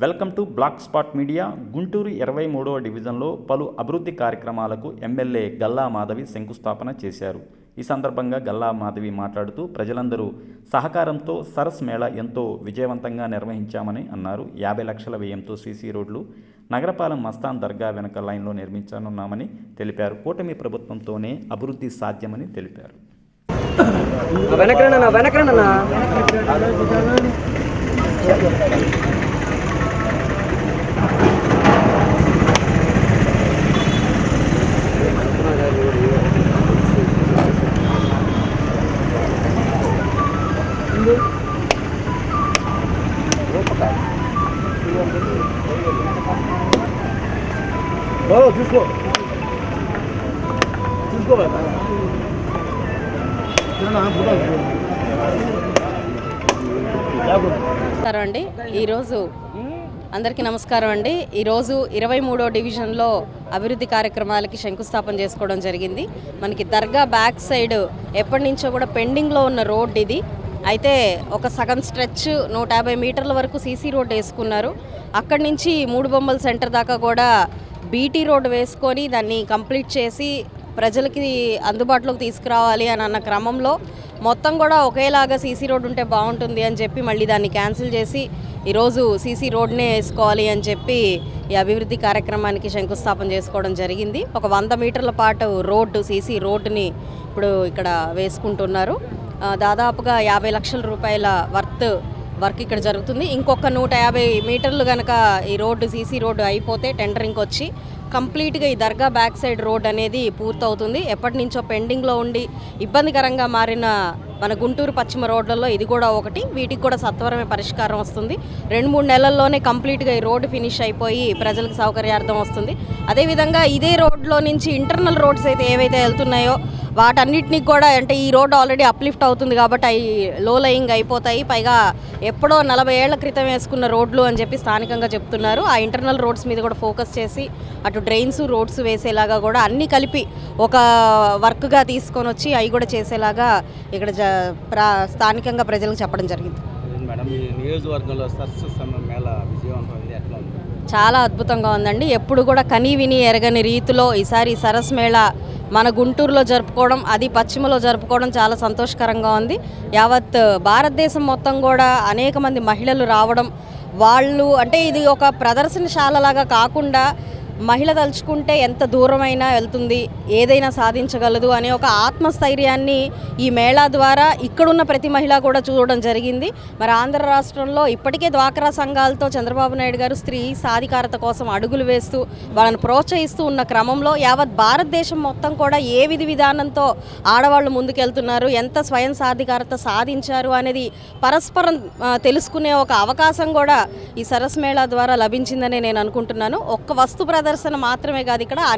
Welcome to black spot media. Guntur 23వ డివిజన్లో పలు అభివృద్ధి కార్యక్రమాలకు ఎమ్మెల్యే గల్లా మాధవి శంకుస్థాపన చేశారు. ఈ సందర్భంగా గల్లా మాధవి మాట్లాడుతూ ప్రజలందరూ సహకారంతో సరస్ మేళా ఎంతో విజయవంతంగా నిర్వహించామని అన్నారు. 50 లక్షల వ్యయంతో సీసీ రోడ్లు నగరపాలెం మస్తాన్ దర్గా వెనక లైన్లో నిర్మించనున్నామని తెలిపారు. కూటమి ప్రభుత్వంతోనే అభివృద్ధి సాధ్యమని తెలిపారు. అండి ఈరోజు అందరికీ నమస్కారం అండి. ఈరోజు 23వ డివిజన్లో అభివృద్ధి కార్యక్రమాలకి శంకుస్థాపన చేసుకోవడం జరిగింది. మనకి దర్గా బ్యాక్ సైడ్ ఎప్పటి నుంచో కూడా పెండింగ్లో ఉన్న రోడ్ ఇది. అయితే ఒక సగం స్ట్రెచ్ 150 మీటర్ల వరకు సీసీ రోడ్ వేసుకున్నారు. అక్కడి నుంచి మూడు బొమ్మల సెంటర్ దాకా కూడా బీటీ రోడ్ వేసుకొని దాన్ని కంప్లీట్ చేసి ప్రజలకి అందుబాటులోకి తీసుకురావాలి అని అన్న క్రమంలో మొత్తం కూడా ఒకేలాగా సీసీ రోడ్ ఉంటే బాగుంటుంది అని చెప్పి మళ్ళీ దాన్ని క్యాన్సిల్ చేసి ఈరోజు సీసీ రోడ్నే వేసుకోవాలి అని చెప్పి ఈ అభివృద్ధి కార్యక్రమానికి శంకుస్థాపన చేసుకోవడం జరిగింది. ఒక 100 మీటర్ల పాటు రోడ్డు సీసీ రోడ్డుని ఇప్పుడు ఇక్కడ వేసుకుంటున్నారు. దాదాపుగా 50 లక్షల రూపాయల వర్క్ ఇక్కడ జరుగుతుంది. ఇంకొక 150 మీటర్లు కనుక ఈ రోడ్డు సీసీ రోడ్డు అయిపోతే టెండరింగ్ వచ్చి కంప్లీట్గా ఈ దర్గా బ్యాక్ సైడ్ రోడ్ అనేది పూర్తవుతుంది. ఎప్పటి నుంచో పెండింగ్లో ఉండి ఇబ్బందికరంగా మారిన మన గుంటూరు పశ్చిమ రోడ్లలో ఇది కూడా ఒకటి. వీటికి కూడా సత్వరమే పరిష్కారం వస్తుంది. 2-3 నెలల్లోనే కంప్లీట్గా ఈ రోడ్డు ఫినిష్ అయిపోయి ప్రజలకు సౌకర్యార్థం వస్తుంది. అదేవిధంగా ఇదే రోడ్లో నుంచి ఇంటర్నల్ రోడ్స్ అయితే ఏవైతే వెళ్తున్నాయో వాటన్నిటినీ కూడా అంటే ఈ రోడ్డు ఆల్రెడీ అప్లిఫ్ట్ అవుతుంది కాబట్టి అవి లో లయింగ్ అయిపోతాయి. పైగా ఎప్పుడో 40 ఏళ్ల క్రితం వేసుకున్న రోడ్లు అని చెప్పి స్థానికంగా చెప్తున్నారు. ఆ ఇంటర్నల్ రోడ్స్ మీద కూడా ఫోకస్ చేసి అటు డ్రైన్స్ రోడ్స్ వేసేలాగా కూడా అన్నీ కలిపి ఒక వర్క్గా తీసుకొని వచ్చి అవి కూడా చేసేలాగా ఇక్కడ స్థానికంగా ప్రజలకు చెప్పడం జరిగింది. చాలా అద్భుతంగా ఉందండి. ఎప్పుడు కూడా కనీ విని ఎరగని రీతిలో ఈసారి సరస్ మేళా మన గుంటూరులో జరుపుకోవడం, అది పశ్చిమలో జరుపుకోవడం చాలా సంతోషకరంగా ఉంది. యావత్ భారతదేశం మొత్తం కూడా అనేక మంది మహిళలు రావడం, వాళ్ళు అంటే ఇది ఒక ప్రదర్శనశాలలాగా కాకుండా మహిళ తలుచుకుంటే ఎంత దూరమైనా వెళ్తుంది, ఏదైనా సాధించగలదు అనే ఒక ఆత్మస్థైర్యాన్ని ఈ మేళా ద్వారా ఇక్కడున్న ప్రతి మహిళ కూడా చూడడం జరిగింది. మరి ఆంధ్ర రాష్ట్రంలో ఇప్పటికే డ్వాక్రా సంఘాలతో చంద్రబాబు నాయుడు గారు స్త్రీ సాధికారత కోసం అడుగులు వేస్తూ వాళ్ళని ప్రోత్సహిస్తూ ఉన్న క్రమంలో యావత్ భారతదేశం మొత్తం కూడా ఏ విధి విధానంతో ఆడవాళ్ళు ముందుకెళ్తున్నారు, ఎంత స్వయం సాధికారత సాధించారు అనేది పరస్పరం తెలుసుకునే ఒక అవకాశం కూడా ఈ సరస్ మేళా ద్వారా లభించిందని నేను అనుకుంటున్నాను. ఒక్క వస్తు ప్రదర్శన మాత్రమే కాదు, ఇక్కడ